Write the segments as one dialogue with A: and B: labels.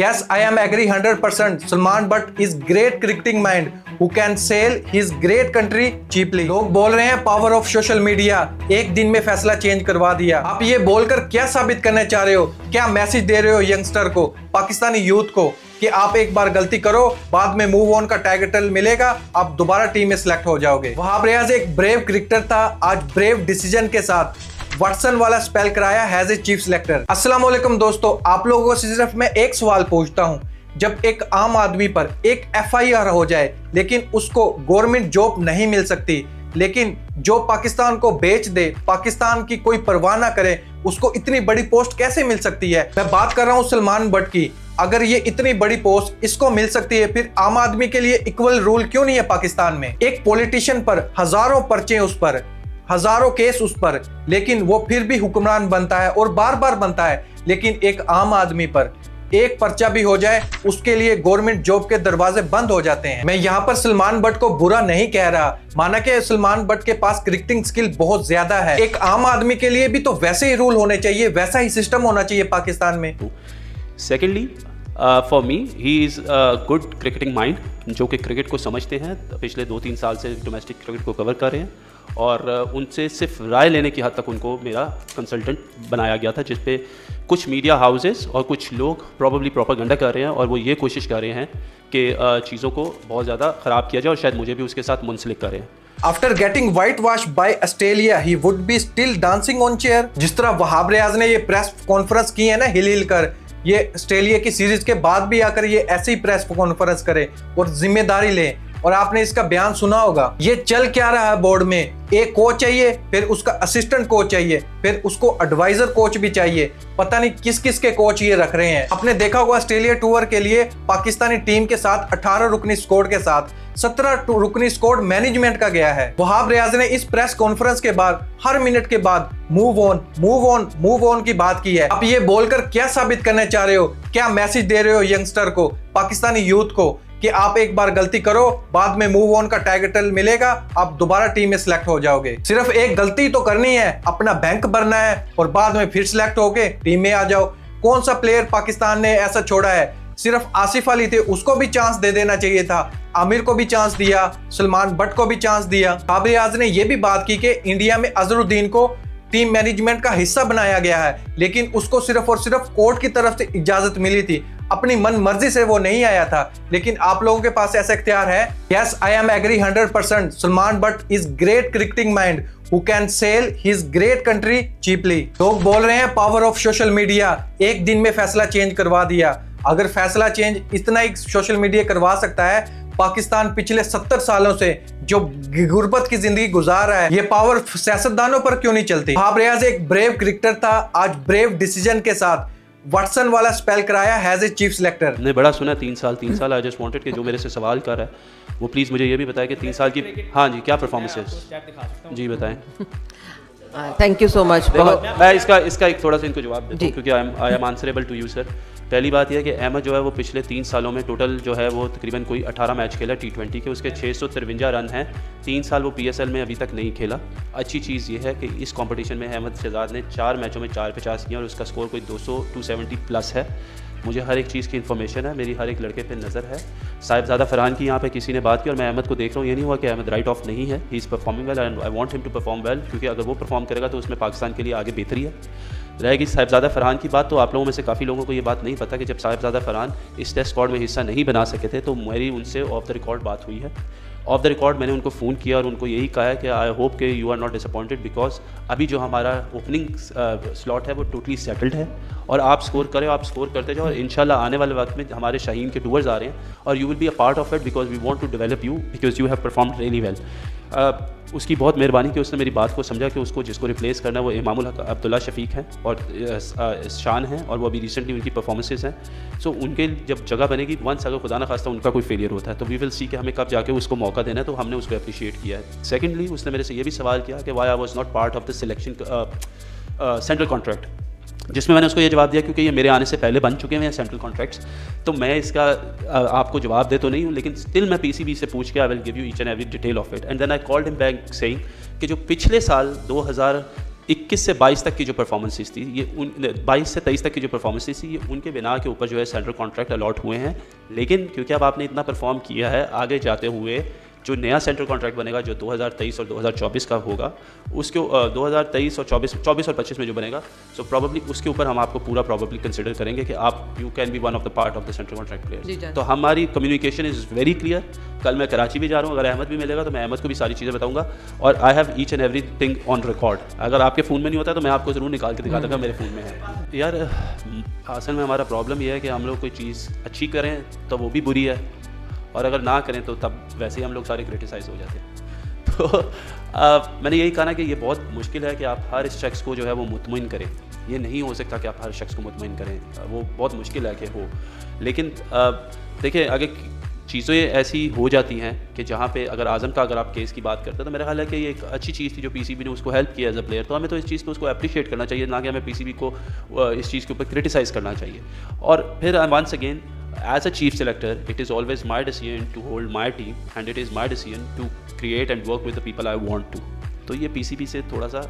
A: Yes, I am agree 100%. Salman Butt is great cricketing mind who can sell his great country cheaply. लोग बोल रहे हैं power of social media एक दिन में फैसला चेंज करवा दिया। आप ये बोलकर क्या साबित करना चाह रहे हो? क्या मैसेज दे रहे हो यंगस्टर को, पाकिस्तानी यूथ को कि आप एक बार गलती करो, बाद में मूव ऑन का टाइटल मिलेगा, आप दोबारा टीम में सिलेक्ट हो जाओगे। वहाब रियाज एक ब्रेव क्रिकेटर था, आज ब्रेव डिसीजन के साथ वाटसन वाला स्पेल कराया हैज ए चीफ सिलेक्टर। अस्सलाम वालेकुम दोस्तों, आप लोगों से सिर्फ मैं एक सवाल पूछता हूं, जब एक आम आदमी पर एक FIR हो जाए लेकिन उसको गवर्नमेंट जॉब नहीं मिल सकती, लेकिन जो पाकिस्तान को बेच दे, पाकिस्तान की कोई परवाह ना करे, उसको इतनी बड़ी पोस्ट कैसे मिल सकती है? मैं बात कर रहा हूं सलमान बट की। अगर ये इतनी बड़ी पोस्ट इसको मिल सकती है, फिर आम आदमी के लिए इक्वल रूल क्यों नहीं है पाकिस्तान में? एक पॉलिटिशियन पर हजारों पर्चे उस पर, हजारों केस उस पर, लेकिन वो फिर भी हुक्मरान बनता है और बार बार बनता है। लेकिन एक आम आदमी पर एक पर्चा भी हो जाए, उसके लिए गवर्नमेंट जॉब के दरवाजे बंद हो जाते हैं। मैं यहाँ पर सलमान बट को बुरा नहीं कह रहा, माना कि सलमान बट के पास क्रिकेटिंग स्किल बहुत ज्यादा है। एक आम आदमी के लिए भी तो वैसे ही रूल होने चाहिए, वैसा ही सिस्टम होना चाहिए पाकिस्तान में।
B: Secondly, for me he is good cricketing mind, जो कि क्रिकेट को समझते हैं, पिछले 2-3 साल से डोमेस्टिक क्रिकेट को कवर कर रहे हैं और उनसे सिर्फ राय लेने की हद तक उनको मेरा कंसल्टेंट बनाया गया था, जिसपे कुछ मीडिया हाउसेस और कुछ लोग प्रॉबली प्रोपेगेंडा कर रहे हैं और वो ये कोशिश कर रहे हैं कि चीज़ों को बहुत ज़्यादा ख़राब किया जाए और शायद मुझे भी उसके साथ मुंसलिक करें।
A: After getting whitewashed by Australia, he would be still dancing on chair। जिस तरह वहाब रियाज ने ये प्रेस कॉन्फ्रेंस की है ना हिल हिल कर, ये ऑस्ट्रेलिया की सीरीज के बाद भी आकर ये ऐसी प्रेस कॉन्फ्रेंस करे और जिम्मेदारी ले। और आपने इसका बयान सुना होगा, ये चल क्या रहा है बोर्ड में, एक कोच चाहिए, फिर उसका असिस्टेंट कोच चाहिए, फिर उसको एडवाइजर कोच भी चाहिए, पता नहीं किस किस के कोच ये रख रहे हैं। आपने देखा होगा ऑस्ट्रेलिया टूर के लिए पाकिस्तानी टीम के साथ 18 रुकनी स्क्वाड के साथ 17 रुकनी स्क्वाड मैनेजमेंट का गया है। वहाब रियाज ने इस प्रेस कॉन्फ्रेंस के बाद हर मिनट के बाद move on move on move on की बात की है। आप ये बोलकर क्या साबित करना चाह रहे हो, क्या मैसेज दे रहे हो यंगस्टर को, पाकिस्तानी यूथ को कि आप एक बार गलती करो, बाद में मूव ऑन का टाइटल मिलेगा, आप दोबारा टीम में सिलेक्ट हो जाओगे। सिर्फ एक गलती तो करनी है, अपना बैंक भरना है और बाद में फिर सिलेक्ट होके टीम में आ जाओ। कौन सा प्लेयर पाकिस्तान ने ऐसा छोड़ा है? सिर्फ आसिफ अली थे, उसको भी चांस दे देना चाहिए था, आमिर को भी चांस दिया, सलमान बट को भी चांस दिया। वहाब रियाज ने यह भी बात की कि इंडिया में अजहरुद्दीन को टीम मैनेजमेंट का हिस्सा बनाया गया है, लेकिन उसको सिर्फ और सिर्फ कोर्ट की तरफ से इजाजत मिली थी, अपनी मन मर्जी से वो नहीं आया था। लेकिन आप लोगों के पास ऐसा इख्तियार है। Yes, I am agree 100%। Salman Butt is great cricketing mind who can sell his great country cheaply. लोग बोल रहे हैं पावर ऑफ सोशल मीडिया एक दिन में फैसला चेंज करवा दिया। अगर फैसला चेंज इतना ही सोशल मीडिया करवा सकता है, पाकिस्तान पिछले 70 सालों से जो गुर्बत की जिंदगी गुजार रहा है, ये पावर सियासतदानों पर क्यों नहीं चलती? वहाब रियाज एक ब्रेव क्रिकेटर था, आज ब्रेव डिसीजन के साथ वाटसन वाला स्पेल कराया हैज ए चीफ सिलेक्टर।
B: ने बड़ा सुना 3 साल। आई जस्ट वांटेड कि जो मेरे से सवाल कर रहा है वो प्लीज़ मुझे ये भी बताए कि 3 साल की, हाँ जी, क्या परफॉर्मेंस है जी, बताएं।
C: Thank you so much.
B: मैं इसका एक थोड़ा सा इनको जवाब देता हूँ, क्योंकि I am answerable to you sir. पहली बात यह है कि अहमद जो है वो पिछले 3 सालों में टोटल जो है वो तकरीबन कोई 18 मैच खेला T20 के, उसके 653 रन हैं। 3 साल वो PSL में अभी तक नहीं खेला। अच्छी चीज़ ये है कि इस कंपटीशन में अहमद शहजाद ने 4 मैचों में 4 50 किया और उसका स्कोर कोई 270 प्लस है। मुझे हर एक चीज़ की इन्फॉर्मेशन है, मेरी हर एक लड़के पे नज़र है। साहिबजादा फरहान की यहाँ पे किसी ने बात की और मैं अहमद को देख रहा हूँ, ये नहीं हुआ कि अहमद राइट ऑफ नहीं है, he is performing well and I want him to perform well, क्योंकि अगर वो परफॉर्म करेगा तो उसमें पाकिस्तान के लिए आगे बेहतरी है। रहेगी साहिबजादा फरहान की बात, तो आप लोगों में से काफ़ी लोगों को ये बात नहीं पता कि जब साहिबजादा फरहान इस टेस्ट स्क्वाड में हिस्सा नहीं बना सके थे तो मेरी उनसे ऑफ द रिकॉर्ड बात हुई है। ऑफ द रिकॉर्ड मैंने उनको फ़ोन किया और उनको यही कहा है कि आई होप कि you are not disappointed, because अभी जो हमारा ओपनिंग स्लॉट है वो टोटली सेटल्ड है और आप स्कोर करें, आप स्कोर करते जाओ और इंशाल्लाह आने वाले वक्त में हमारे शाहीन के टूर्स आ रहे हैं और you will be a part of it, because we want to develop you, because you have performed really well. उसकी बहुत मेहरबानी कि उसने मेरी बात को समझा कि उसको जिसको रिप्लेस करना है वो इमामुल हक अब्दुल्ला शफीक हैं और शान हैं और वो अभी रिसेंटली उनकी परफॉर्मेंसेज हैं। सो उनके जब जगह बनेगी, वंस अगर खुदा न खास्ता उनका कोई फेलियर होता है तो वी विल सी कि हमें कब जाके उसको मौका देना है, तो हमने उसको अप्रिशिएट किया है। सेकेंडली, उसने मेरे से ये भी सवाल किया कि why I was not part of the selection central contract, जिसमें मैंने उसको ये जवाब दिया क्योंकि ये मेरे आने से पहले बन चुके हैं सेंट्रल कॉन्ट्रैक्ट्स, तो मैं इसका आपको जवाब दे तो नहीं हूँ, लेकिन स्टिल मैं PCB से पूछ के I will give you each and every detail of it. And then I called him back saying कि जो पिछले साल 21 से 22 तक की जो परफॉर्मेंसेस थी ये 22 से 23 तक की जो परफॉर्मेंसेस थी ये उनके बिना के ऊपर जो है सेंट्रल कॉन्ट्रैक्ट अलॉट हुए हैं। लेकिन क्योंकि अब आपने इतना परफॉर्म किया है, आगे जाते हुए जो नया सेंट्रल कॉन्ट्रैक्ट बनेगा जो 2023 और 2024 का होगा, उसके 2023 और 24 और 25 में जो बनेगा, सो प्रॉब्ली उसके ऊपर हम आपको पूरा प्रॉब्ली कंसिडर करेंगे कि आप you can be one of the part of the central contract player. तो हमारी कम्युनिकेशन इज़ वेरी क्लियर। कल मैं कराची भी जा रहा हूँ, अगर अहमद भी मिलेगा तो मैं अहमद को भी सारी चीज़ें बताऊँगा और I have each and every thing on record. अगर आपके फ़ोन में नहीं होता तो मैं आपको ज़रूर निकाल के दिखा दूँगा मेरे फ़ोन में है। यार असल में हमारा प्रॉब्लम यह है कि हम लोग कोई चीज़ अच्छी करें तो वो भी बुरी है, और अगर ना करें तो तब वैसे ही हम लोग सारे क्रिटिसाइज़ हो जाते हैं। तो मैंने यही कहा ना कि ये बहुत मुश्किल है कि आप हर शख्स को जो है वो मुतमईन करें। ये नहीं हो सकता कि आप हर शख्स को मुतमईन करें, वो बहुत मुश्किल है कि हो। लेकिन देखिए, अगर चीज़ें ऐसी हो जाती हैं कि जहाँ पे अगर आज़म का अगर आप केस की बात करते हैं तो मेरा ख्याल है कि ये एक अच्छी चीज़ थी जो पीसीबी ने उसको हेल्प किया एज अ प्लेयर, तो हमें तो इस चीज़ को उसको अप्रिशिएट करना चाहिए, ना कि हमें पीसीबी को इस चीज़ के ऊपर क्रिटिसाइज़ करना चाहिए। और फिर once again, as a chief selector, it is always my decision to hold my team and it is my decision to create and work with the people I want to. तो ये PCB से थोड़ा सा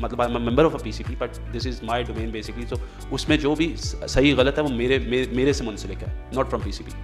B: मतलब I am member of a PCB but this is my domain basically. तो उसमें जो भी सही गलत है वो मेरे से मुंसलिक है, नॉट फ्रॉम PCB।